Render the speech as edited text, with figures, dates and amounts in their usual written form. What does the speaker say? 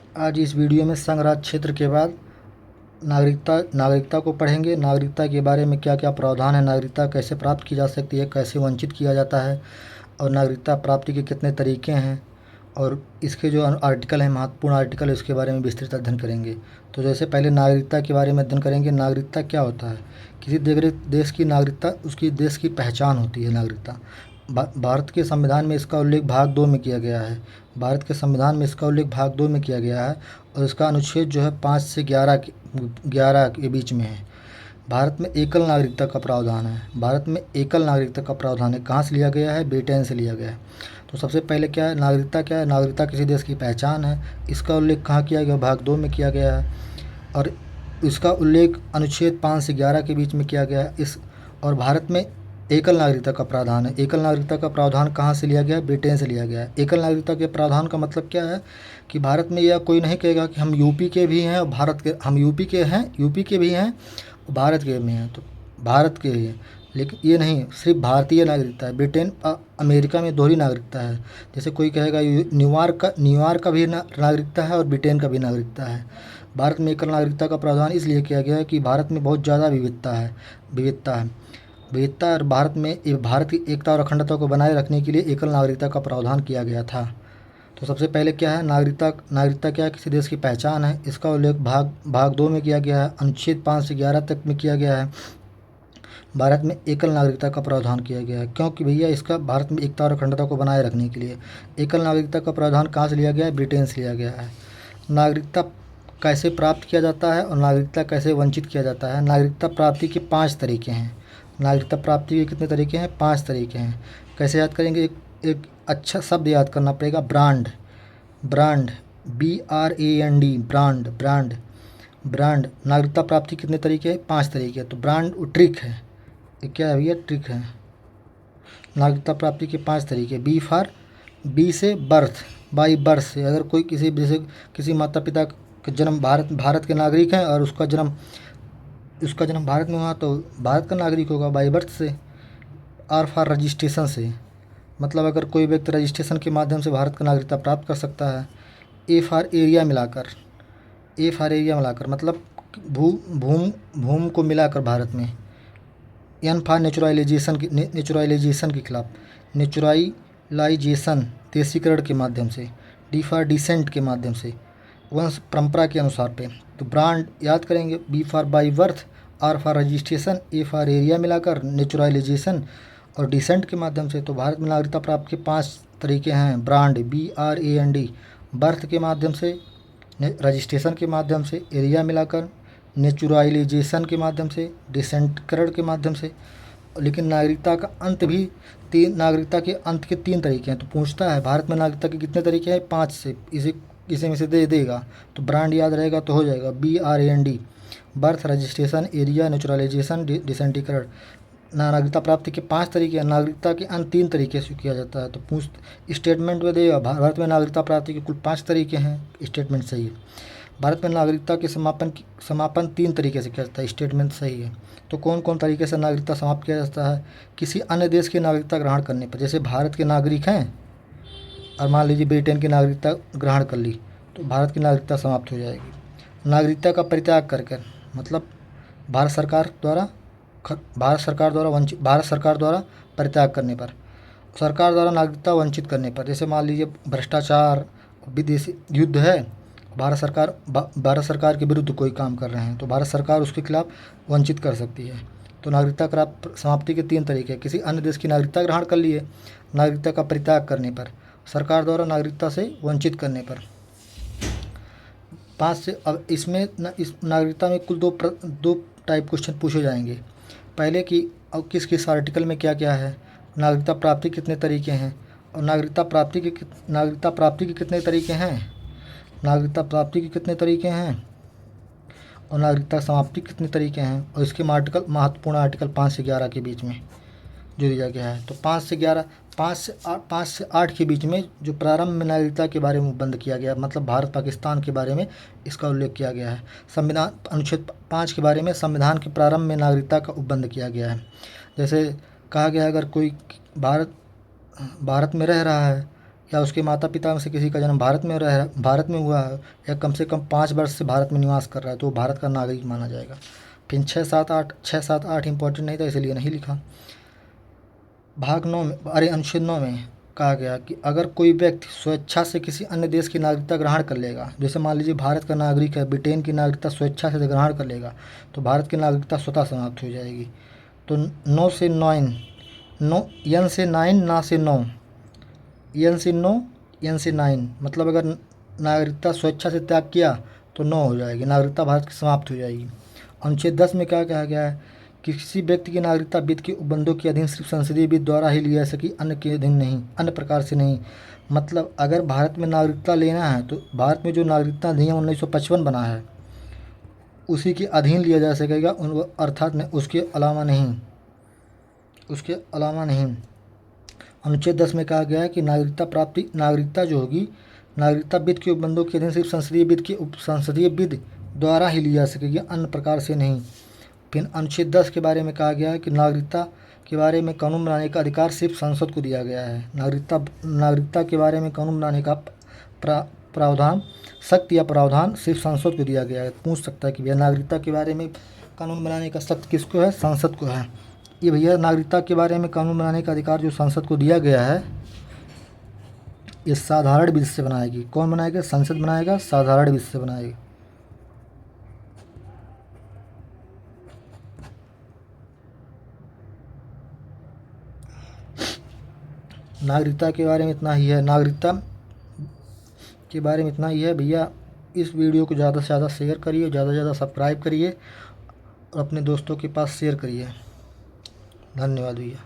आज इस वीडियो में संघ राज्य क्षेत्र के बाद नागरिकता को पढ़ेंगे। नागरिकता के बारे में क्या क्या प्रावधान है, नागरिकता कैसे प्राप्त की जा सकती है, कैसे वंचित किया जाता है और नागरिकता प्राप्ति के कितने तरीके हैं और इसके जो आर्टिकल हैं, महत्वपूर्ण आर्टिकल, इसके बारे में विस्तृत अध्ययन करेंगे। तो जैसे पहले नागरिकता के बारे में अध्ययन करेंगे। नागरिकता क्या होता है? किसी देश की नागरिकता उसकी देश की पहचान होती है। नागरिकता भारत के संविधान में इसका उल्लेख भाग 2 में किया गया है। भारत के संविधान में इसका उल्लेख भाग 2 में किया गया है और इसका अनुच्छेद जो है 5 से 11 के बीच में है। भारत में एकल नागरिकता का प्रावधान है। भारत में एकल नागरिकता का प्रावधान है। कहाँ से लिया गया है? ब्रिटेन से लिया गया है। तो सबसे पहले क्या है नागरिकता? क्या है नागरिकता? किसी देश की पहचान है। इसका उल्लेख कहाँ किया गया? भाग 2 में किया गया है और इसका उल्लेख अनुच्छेद 5 से 11 के बीच में किया गया है। और भारत में एकल नागरिकता का प्रावधान है। एकल नागरिकता का प्रावधान कहाँ से लिया गया है? ब्रिटेन से लिया गया है। एकल नागरिकता के प्रावधान का मतलब क्या है कि भारत में यह कोई नहीं कहेगा कि हम यूपी के भी हैं और हम यूपी के भी हैं और भारत के भी हैं, तो भारत के ही हैं, लेकिन ये नहीं, सिर्फ भारतीय नागरिकता है। ब्रिटेन अमेरिका में दोहरी नागरिकता है। जैसे कोई कहेगा न्यूयॉर्क का भी नागरिकता है और ब्रिटेन का भी नागरिकता है। भारत में एकल नागरिकता का प्रावधान इसलिए किया गया है कि भारत में बहुत ज़्यादा विविधता और भारत की एकता और अखंडता को बनाए रखने के लिए एकल नागरिकता का प्रावधान किया गया था। तो सबसे पहले क्या है नागरिकता क्या है? किसी देश की पहचान है। इसका उल्लेख भाग 2 में किया गया है। अनुच्छेद 5 से 11 तक में किया गया है। भारत में एकल नागरिकता का प्रावधान किया गया है क्योंकि भैया इसका भारत में एकता और अखंडता को बनाए रखने के लिए। एकल नागरिकता का प्रावधान कहाँ से लिया गया है? ब्रिटेन से लिया गया है। नागरिकता कैसे प्राप्त किया जाता है और नागरिकता कैसे वंचित किया जाता है? नागरिकता प्राप्ति के 5 तरीके हैं। नागरिकता प्राप्ति के कितने तरीके हैं? 5 तरीके हैं। कैसे याद करेंगे? एक अच्छा शब्द याद करना पड़ेगा, ब्रांड। Brand, BRAND, brand. नागरिकता प्राप्ति कितने तरीके हैं? 5 तरीके। तो ब्रांड ट्रिक है, ये क्या है भैया? ट्रिक है। नागरिकता प्राप्ति के 5 तरीके। बी से बर्थ, बाई बर्थ से, अगर कोई किसी माता पिता का जन्म भारत के नागरिक हैं और उसका जन्म भारत में हुआ तो भारत का नागरिक होगा बाई बर्थ से। आर फॉर रजिस्ट्रेशन से, मतलब अगर कोई व्यक्ति रजिस्ट्रेशन के माध्यम से भारत का नागरिकता प्राप्त कर सकता है। ए फॉर एरिया मिलाकर मतलब भूमि को मिलाकर भारत में। एन फॉर नेचुरलाइजेशन के खिलाफ, नेचुरलाइजेशन देशीकरण के माध्यम से। डी फॉर डिसेंट के माध्यम से, वंश परंपरा के अनुसार पे। तो ब्रांड याद करेंगे। B for by birth, R for registration, A for area मिलाकर नेचुरलाइजेशन और डिसेंट के माध्यम से। तो भारत में नागरिकता प्राप्त के 5 तरीके हैं। ब्रांड BRAND, बर्थ के माध्यम से, रजिस्ट्रेशन के माध्यम से, एरिया मिलाकर, नेचुरलाइजेशन के माध्यम से, डिसेंटकरण के माध्यम से। लेकिन नागरिकता के अंत के 3 तरीके हैं। तो पूछता है भारत में नागरिकता के कितने तरीके हैं? 5 से। इसी में से दे देगा तो ब्रांड याद रहेगा तो हो जाएगा BRAND, birth, registration, area, naturalisation, डिसेंटीकरण। नागरिकता प्राप्ति के 5 तरीके हैं। नागरिकता के अंत 3 तरीके से किया जाता है। तो स्टेटमेंट में देगा भारत में नागरिकता प्राप्ति के कुल 5 तरीके हैं। स्टेटमेंट सही है। भारत में नागरिकता के समापन 3 तरीके से किया जाता है। स्टेटमेंट सही है। तो कौन कौन तरीके से नागरिकता समाप्त किया जाता है? किसी अन्य देश की नागरिकता ग्रहण करने पर, जैसे भारत के नागरिक हैं और मान लीजिए ब्रिटेन की नागरिकता ग्रहण कर ली तो भारत की नागरिकता समाप्त हो जाएगी। नागरिकता का परित्याग करके, मतलब भारत सरकार द्वारा परित्याग करने पर, सरकार द्वारा नागरिकता वंचित करने पर। जैसे मान लीजिए भ्रष्टाचार, विदेशी युद्ध है, भारत सरकार के विरुद्ध कोई काम कर रहे हैं तो भारत सरकार उसके खिलाफ वंचित कर सकती है। तो नागरिकता समाप्ति के 3 तरीके। किसी अन्य देश की नागरिकता ग्रहण कर लिए, नागरिकता का परित्याग करने पर, सरकार द्वारा नागरिकता से वंचित करने पर। 5 से अब इस नागरिकता में कुल 2 टाइप क्वेश्चन पूछे जाएंगे। पहले कि अब किस आर्टिकल में क्या क्या है, नागरिकता प्राप्ति कितने तरीके हैं और नागरिकता प्राप्ति के कितने तरीके हैं, नागरिकता प्राप्ति के कितने तरीके हैं और नागरिकता समाप्ति कितने तरीके हैं, और इसके महत्वपूर्ण आर्टिकल 5 से 11 के बीच में जो दिया गया है। तो 5 से 8 के बीच में जो प्रारंभ में नागरिकता के बारे में बंद किया गया, मतलब भारत पाकिस्तान के बारे में इसका उल्लेख किया गया है। संविधान अनुच्छेद 5 के बारे में संविधान के प्रारंभ में नागरिकता का उपबंध किया गया है। जैसे कहा गया अगर कोई भारत में रह रहा है या उसके माता पिता में से किसी का जन्म भारत में हुआ है या कम से कम 5 वर्ष से भारत में निवास कर रहा है तो वो भारत का नागरिक माना जाएगा। फिर 6, 7, 8 इंपॉर्टेंट नहीं था इसलिए नहीं लिखा। भाग 9 में अनुच्छेद 9 में कहा गया कि अगर कोई व्यक्ति स्वेच्छा से किसी अन्य देश की नागरिकता ग्रहण कर लेगा, जैसे मान लीजिए भारत का नागरिक है, ब्रिटेन की नागरिकता स्वेच्छा से ग्रहण कर लेगा तो भारत की नागरिकता स्वतः समाप्त हो जाएगी। तो 9 से 9, एन से 9, ना से 9, एन से 9, एन से 9, मतलब अगर नागरिकता स्वेच्छा से त्याग किया तो 9 हो जाएगी, नागरिकता भारत की समाप्त हो जाएगी। अनुच्छेद 10 में क्या कहा गया है कि किसी व्यक्ति की नागरिकता वित्त के उपबंधों के अधीन सिर्फ संसदीय वित्त द्वारा ही ली जा सकी, अन्य के अधीन नहीं, अन्य प्रकार से नहीं। मतलब अगर भारत में नागरिकता लेना है तो भारत में जो नागरिकता अधिनियम 1955 बना है उसी के अधीन लिया जा सकेगा, अर्थात उसके अलावा नहीं, उसके अलावा नहीं। अनुच्छेद 10 में कहा गया है कि नागरिकता जो होगी, नागरिकता वित्त के उपबंधों के अधीन सिर्फ संसदीय वित्त द्वारा ही ली जा सकेगी, अन्य प्रकार से नहीं। फिर अनुच्छेद 10 के बारे में कहा गया है कि नागरिकता के बारे में कानून बनाने का अधिकार सिर्फ संसद को दिया गया है। नागरिकता के बारे में कानून बनाने का प्रावधान, शक्ति या प्रावधान सिर्फ संसद को दिया गया है। पूछ सकता है कि भैया नागरिकता के बारे में कानून बनाने का शक्ति किसको है? संसद को है। ये भैया नागरिकता के बारे में कानून बनाने का अधिकार जो संसद को दिया गया है ये साधारण विधि से बनाएगी। कौन बनाएगा? संसद बनाएगा, साधारण विधि से बनाएगी। नागरिकता के बारे में इतना ही है, नागरिकता के बारे में इतना ही है भैया। इस वीडियो को ज़्यादा से ज़्यादा शेयर करिए, ज़्यादा से ज़्यादा सब्सक्राइब करिए और अपने दोस्तों के पास शेयर करिए। धन्यवाद भैया।